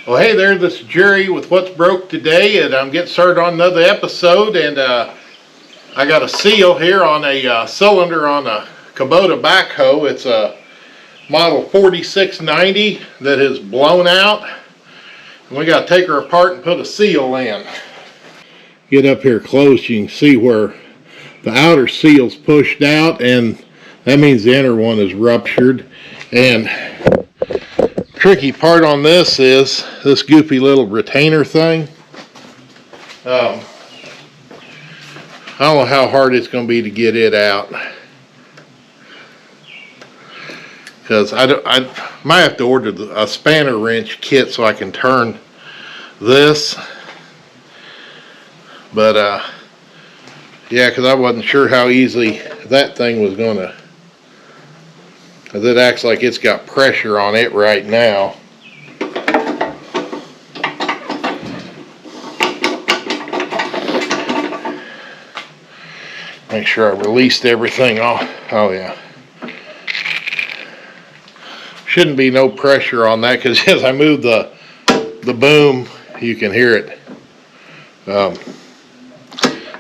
Well, hey there, this is Jerry with What's Broke Today, and I'm getting started on another episode. And I got a seal here on a cylinder on a Kubota backhoe. It's a model 4690 that is blown out, and we got to take her apart and put a seal in. Get up here close, you can see where the outer seal's pushed out, and that means the inner one is ruptured. And tricky part on this is this goofy little retainer thing. I don't know how hard it's going to be to get it out, because I might have to order a spanner wrench kit so I can turn this. But yeah, because I wasn't sure how easy that thing was going to. Because it acts like it's got pressure on it right now. Make sure I released everything off. Oh yeah. Shouldn't be no pressure on that, because as I move the boom, you can hear it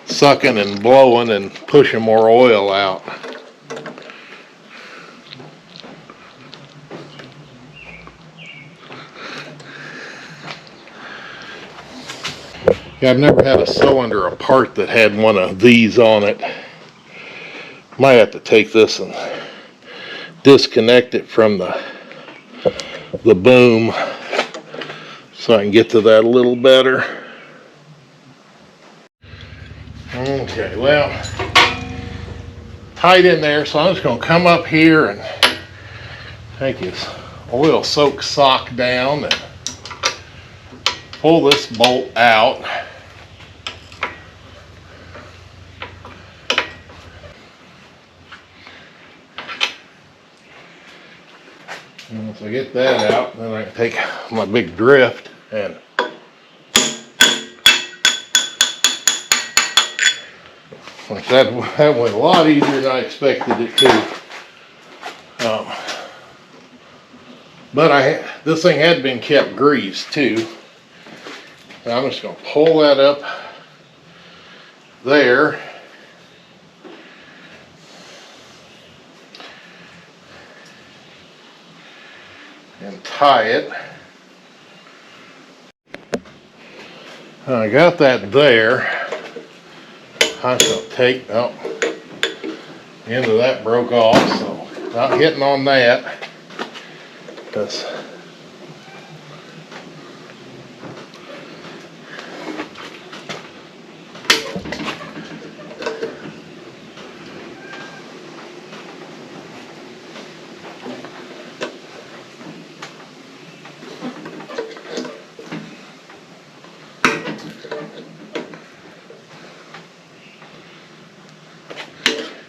sucking and blowing and pushing more oil out. Yeah, I've never had a cylinder apart that had one of these on it. Might have to take this and disconnect it from the boom so I can get to that a little better. Okay, well, tight in there, so I'm just going to come up here and take his oil soaked sock down and pull this bolt out. And once I get that out, then I can take my big drift and like that went a lot easier than I expected it to. But this thing had been kept greased too. And I'm just going to pull that up there. And tie it. I got that there. I'm just going to take, oh, the end of that broke off, so not hitting on that. Because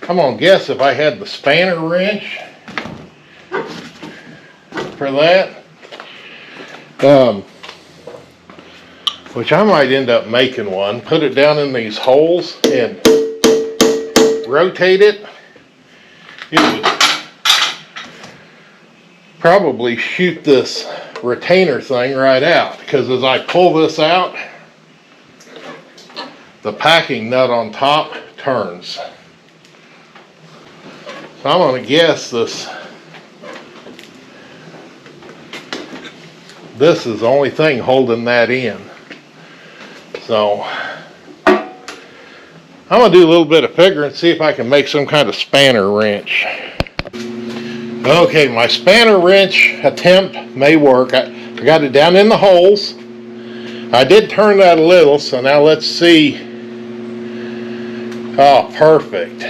I'm gonna guess if I had the spanner wrench for that, which I might end up making one, put it down in these holes and rotate it, it would probably shoot this retainer thing right out, because as I pull this out, the packing nut on top turns. So I'm going to guess this is the only thing holding that in. So I'm going to do a little bit of figuring and see if I can make some kind of spanner wrench. Okay, my spanner wrench attempt may work. I got it down in the holes. I did turn that a little, so now let's see. Oh, perfect.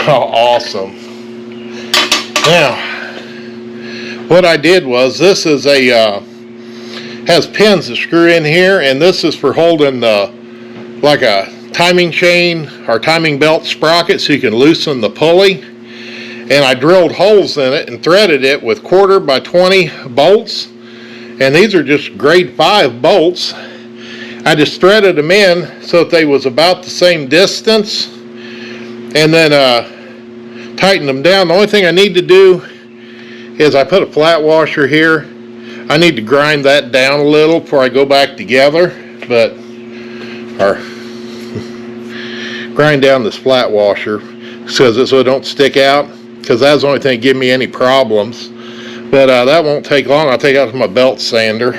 Oh, awesome. Now, what I did was, this is has pins that screw in here, and this is for holding like a timing chain or timing belt sprocket, so you can loosen the pulley. And I drilled holes in it and threaded it with 1/4 by 20 bolts, and these are just grade 5 bolts. I just threaded them in so that they was about the same distance, and then tightened them down. The only thing I need to do is I put a flat washer here. I need to grind that down a little before I go back together, but grind down this flat washer so it don't stick out, because that's the only thing that give me any problems. But that won't take long. I'll take it out with my belt sander.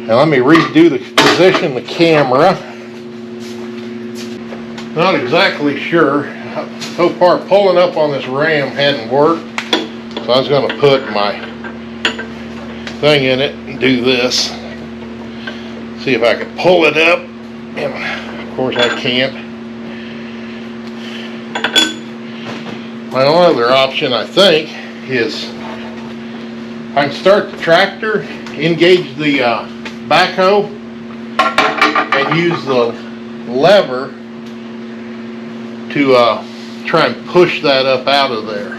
Now let me redo the position of the camera. Not exactly sure. So far pulling up on this ram hadn't worked, so I was going to put my thing in it and do this. See if I can pull it up, and of course I can't. My only other option, I think, is I can start the tractor, engage the backhoe, and use the lever to try and push that up out of there.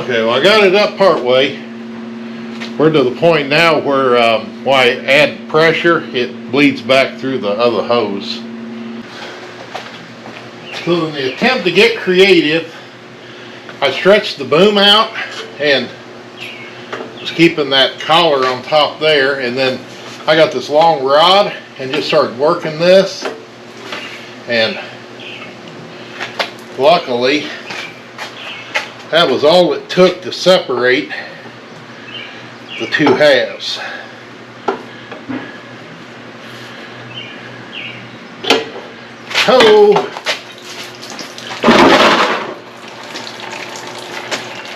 Okay, well I got it up part way. We're to the point now where when I add pressure, it bleeds back through the other hose. So in the attempt to get creative, I stretched the boom out and was keeping that collar on top there, and then I got this long rod and just started working this, and luckily that was all it took to separate the two halves.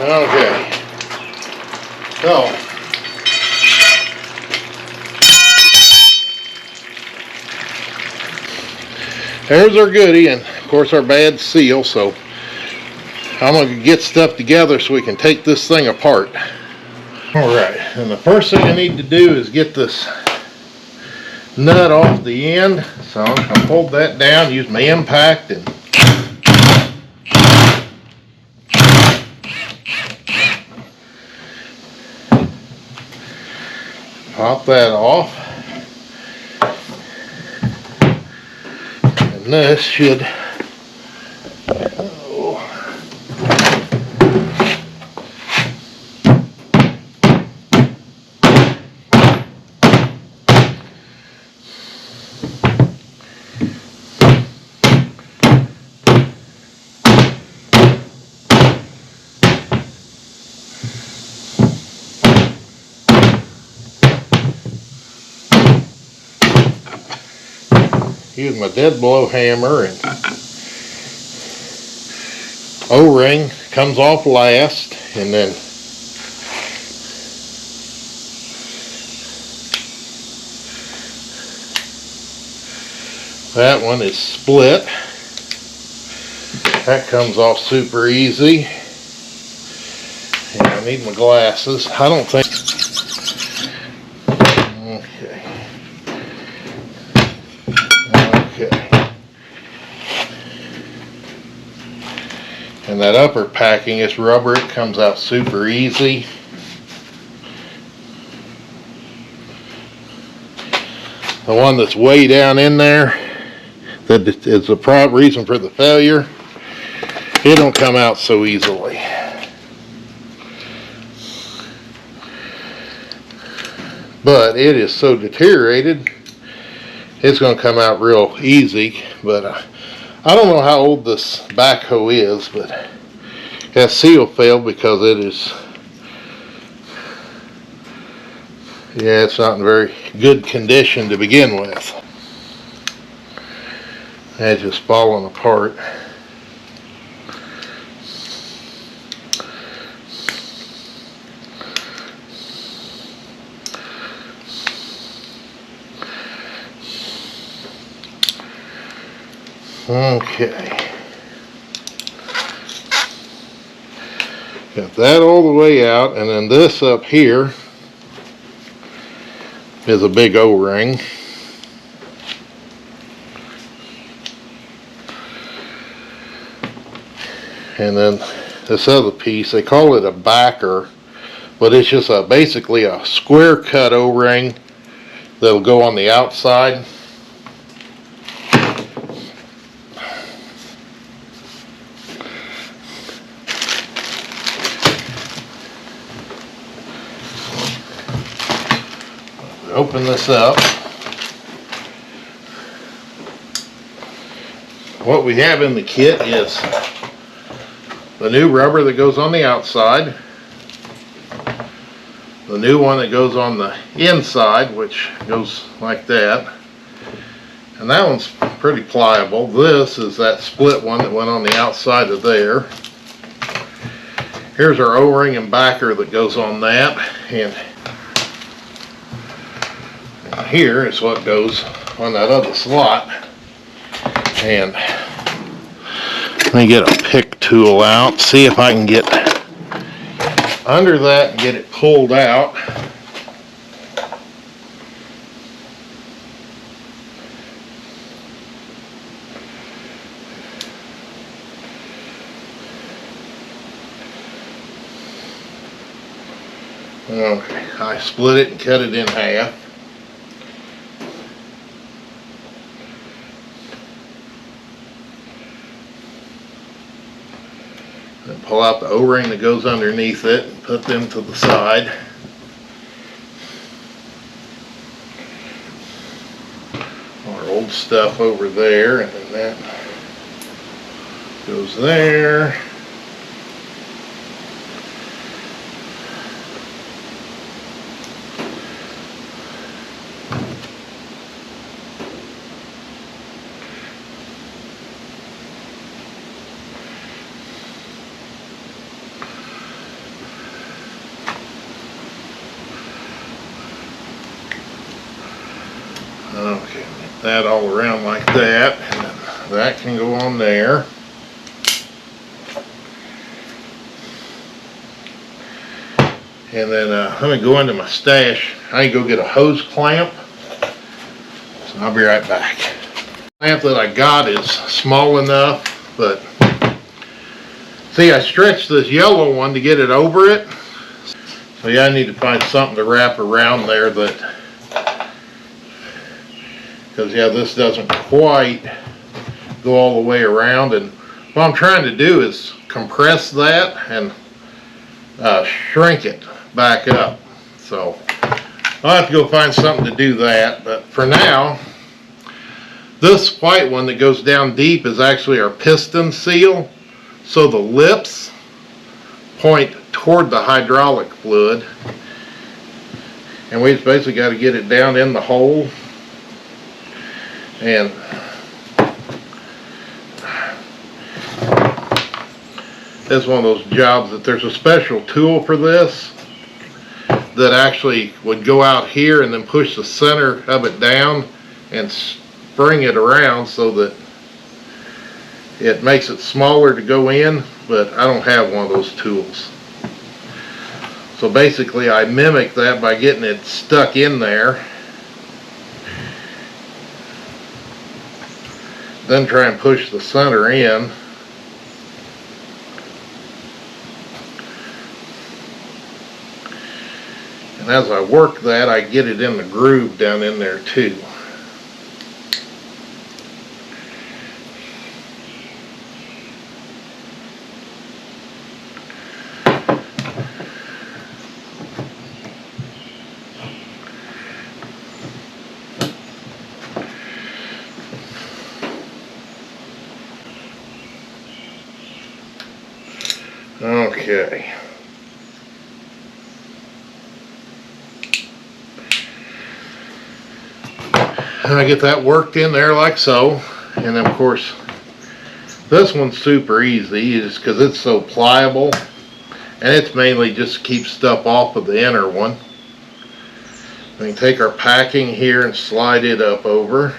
Okay. So there's our goodie, and of course our bad seal. So I'm going to get stuff together so we can take this thing apart. Alright, and the first thing I need to do is get this nut off the end. So I'm going to hold that down, use my impact, and pop that off. And this should use my dead blow hammer, and O-ring comes off last, and then that one is split. That comes off super easy. And I need my glasses. I don't think. Okay. And that upper packing is rubber. It comes out super easy. The one that's way down in there, that is the reason for the failure, it don't come out so easily. But it is so deteriorated, it's going to come out real easy. But I don't know how old this backhoe is, but That seal failed because it is, yeah, it's not in very good condition to begin with. It's just falling apart. Okay. Got that all the way out, and then this up here is a big O-ring. And then this other piece, they call it a backer, but it's just basically a square cut O-ring that'll go on the outside. Open this up. What we have in the kit is the new rubber that goes on the outside, the new one that goes on the inside, which goes like that, and that one's pretty pliable. This is that split one that went on the outside of there. Here's our O-ring and backer that goes on that, and here is what goes on that other slot. And let me get a pick tool out, see if I can get under that and get it pulled out. Okay, I split it and cut it in half. And pull out the O-ring that goes underneath it and put them to the side. Our old stuff over there, and then that goes there. Okay, get that all around like that, and that can go on there. And then let me go into my stash. I can go get a hose clamp, so I'll be right back. The clamp that I got is small enough, but see, I stretched this yellow one to get it over it. So yeah, I need to find something to wrap around there that, because yeah, this doesn't quite go all the way around, and what I'm trying to do is compress that and shrink it back up. So I'll have to go find something to do that, but for now, this white one that goes down deep is actually our piston seal, so the lips point toward the hydraulic fluid, and we just basically got to get it down in the hole. And it's one of those jobs that there's a special tool for this that actually would go out here and then push the center of it down and spring it around so that it makes it smaller to go in, but I don't have one of those tools. So basically I mimic that by getting it stuck in there, then try and push the center in. And as I work that, I get it in the groove down in there too. Okay. And I get that worked in there like so. And then of course, this one's super easy just because it's so pliable. And it's mainly just to keep stuff off of the inner one. We can take our packing here and slide it up over.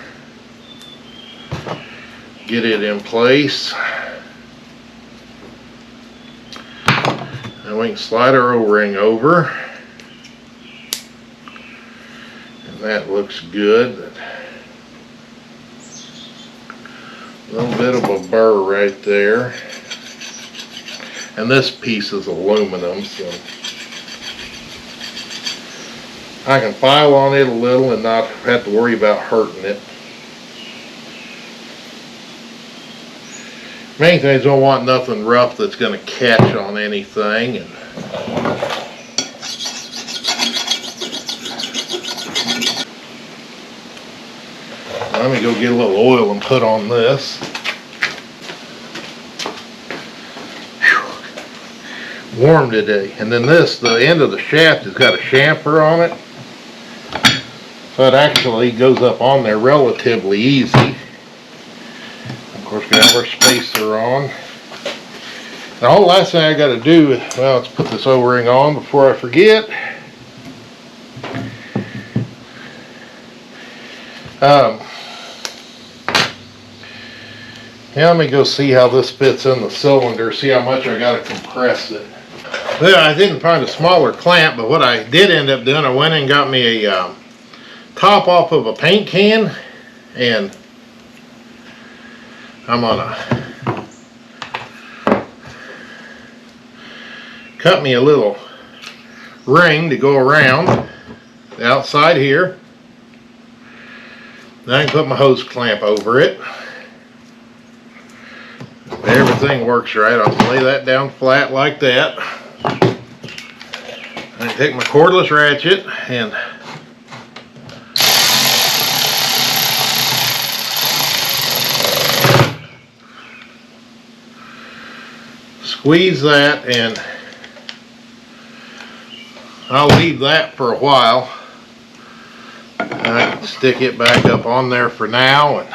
Get it in place. And we can slide our O-ring over. And that looks good. A little bit of a burr right there. And this piece is aluminum, so I can file on it a little and not have to worry about hurting it. Main thing is don't want nothing rough that's going to catch on anything. And let me go get a little oil and put on this. Whew. Warm today. And then this, the end of the shaft has got a chamfer on it. So it actually goes up on there relatively easy. Of course, we have our spacer on. The whole last thing I got to do is, well, let's put this O-ring on before I forget. Now let me go see how this fits in the cylinder, see how much I got to compress it. Well, I didn't find a smaller clamp, but what I did end up doing, I went and got me a top off of a paint can, and I'm gonna cut me a little ring to go around the outside here. Then I can put my hose clamp over it. If everything works right, I'll lay that down flat like that. I can take my cordless ratchet and squeeze that, and I'll leave that for a while. I can stick it back up on there for now and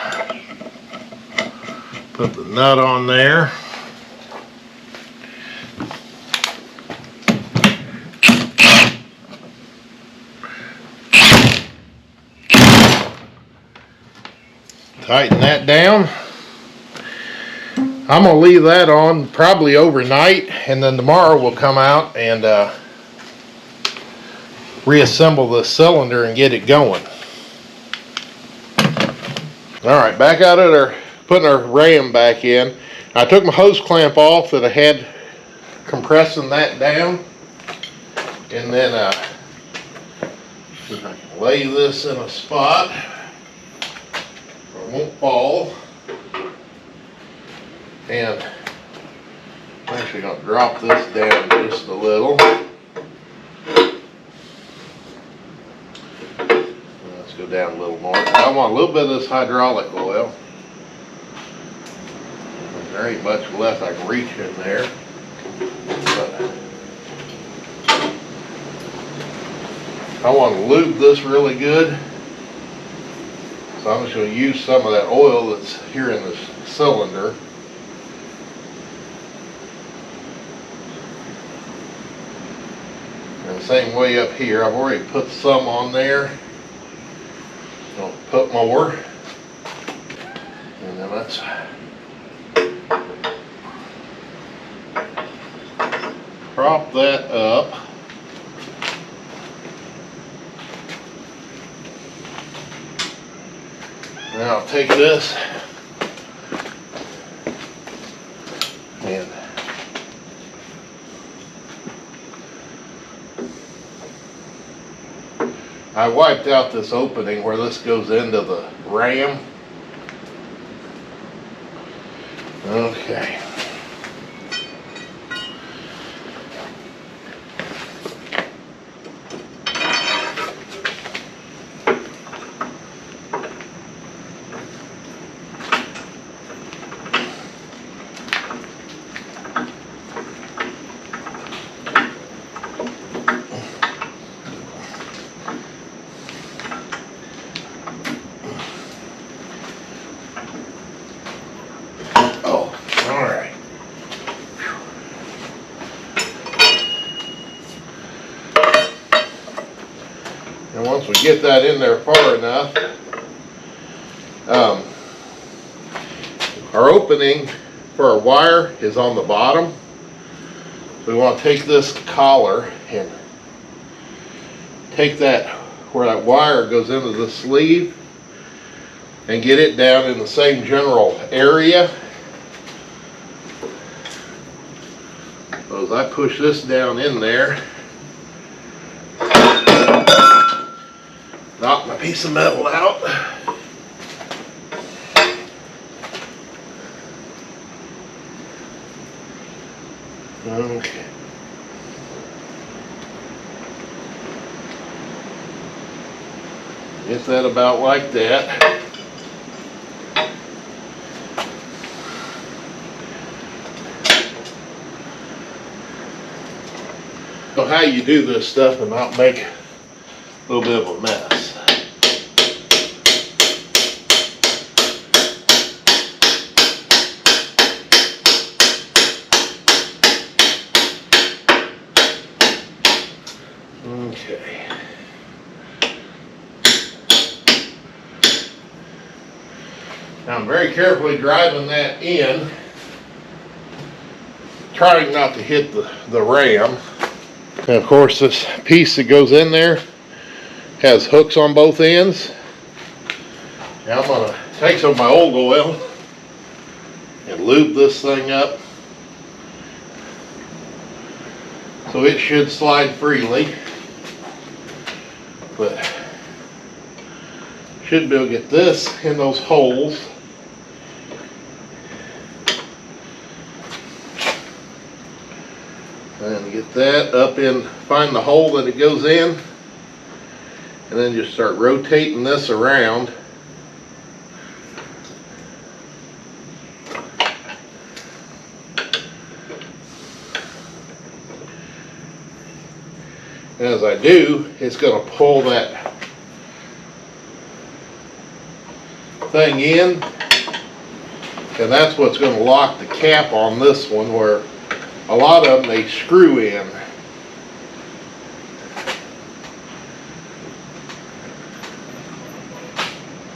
put the nut on there. Tighten that down. I'm going to leave that on probably overnight, and then tomorrow we'll come out and reassemble the cylinder and get it going. Alright, back out at our, putting our ram back in. I took my hose clamp off that I had compressing that down, and then see if I can lay this in a spot where it won't fall. And I'm actually going to drop this down just a little. Let's go down a little more. I want a little bit of this hydraulic oil. There ain't much left I can reach in there. But I want to lube this really good. So I'm just going to use some of that oil that's here in this cylinder. And the same way up here, I've already put some on there. I'll put more. And then let's prop that up. Now I'll take this and I wiped out this opening where this goes into the ram. Okay. And once we get that in there far enough, our opening for our wire is on the bottom. So we want to take this collar and take that where that wire goes into the sleeve and get it down in the same general area. So as I push this down in there, knock my piece of metal out. Okay. Get that about like that. So how you do this stuff and not make a little bit of a mess. Okay. Now I'm very carefully driving that in, trying not to hit the ram. And of course this piece that goes in there has hooks on both ends. Now I'm going to take some of my old oil and lube this thing up so it should slide freely. But should be able to get this in those holes. And get that up in, find the hole that it goes in, and then just start rotating this around. And as I do, it's going to pull that thing in, and that's what's going to lock the cap on this one, where a lot of them they screw in.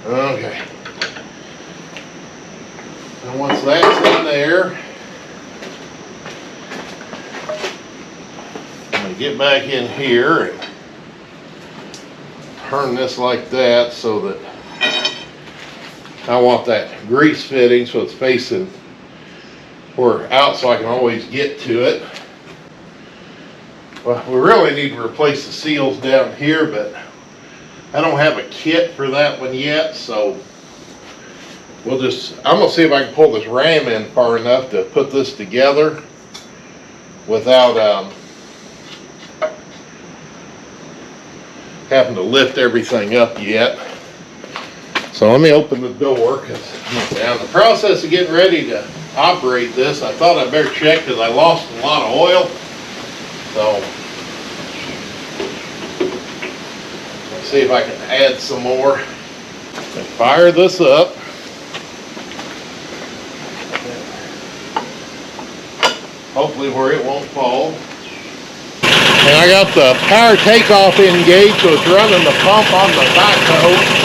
Okay. And once that's in there, I'm going to get back in here and turn this like that so that I want that grease fitting so it's facing where out so I can always get to it. Well, we really need to replace the seals down here, but I don't have a kit for that one yet, so I'm going to see if I can pull this ram in far enough to put this together without having to lift everything up yet. So let me open the door, because now in the process of getting ready to operate this, I thought I'd better check because I lost a lot of oil. So let's see if I can add some more and fire this up. Hopefully where it won't fall. And I got the power takeoff engaged, so it's running the pump on the backhoe.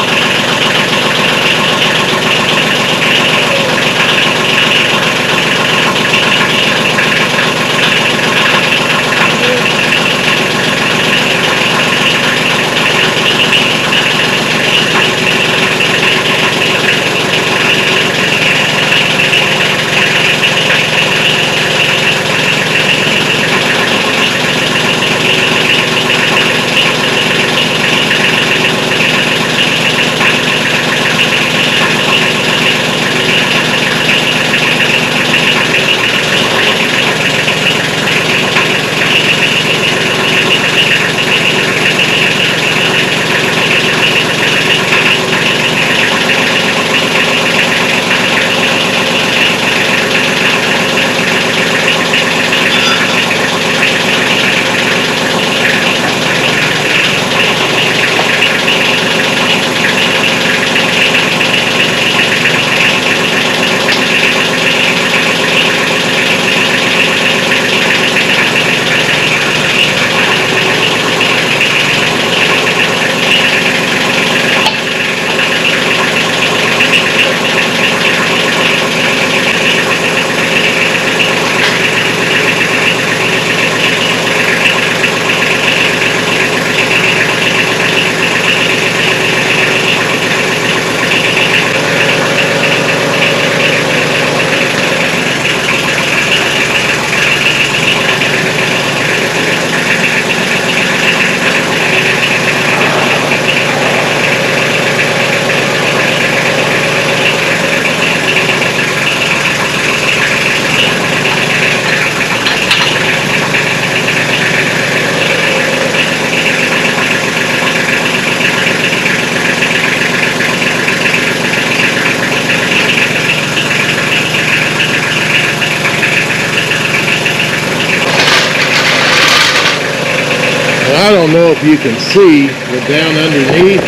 I don't know if you can see, but down underneath,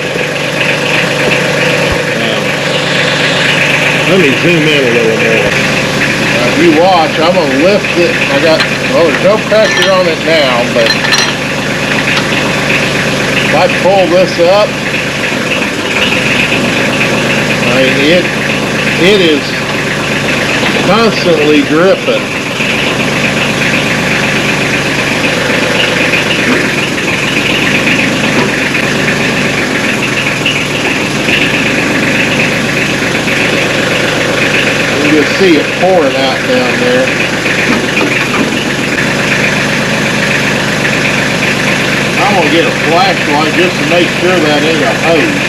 let me zoom in a little more. If you watch, I'm going to lift it. Well, there's no pressure on it now, but if I pull this up, I mean, it is constantly dripping. You can see it pouring out down there. I'm going to get a flashlight just to make sure that ain't a hose.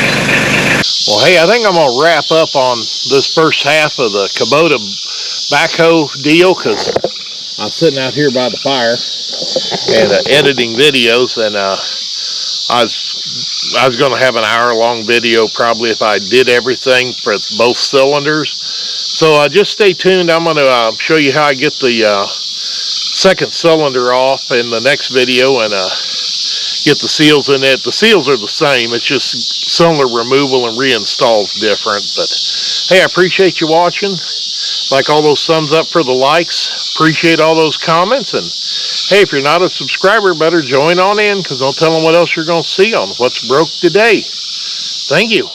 Well, hey, I think I'm going to wrap up on this first half of the Kubota backhoe deal, because I'm sitting out here by the fire and editing videos, and I was going to have an hour-long video probably if I did everything for both cylinders. So just stay tuned. I'm going to show you how I get the second cylinder off in the next video, and get the seals in it. The seals are the same. It's just cylinder removal and reinstall is different. But hey, I appreciate you watching. Like all those thumbs up for the likes. Appreciate all those comments. And hey, if you're not a subscriber, better join on in, because I'll tell them what else you're going to see on What's Broke Today. Thank you.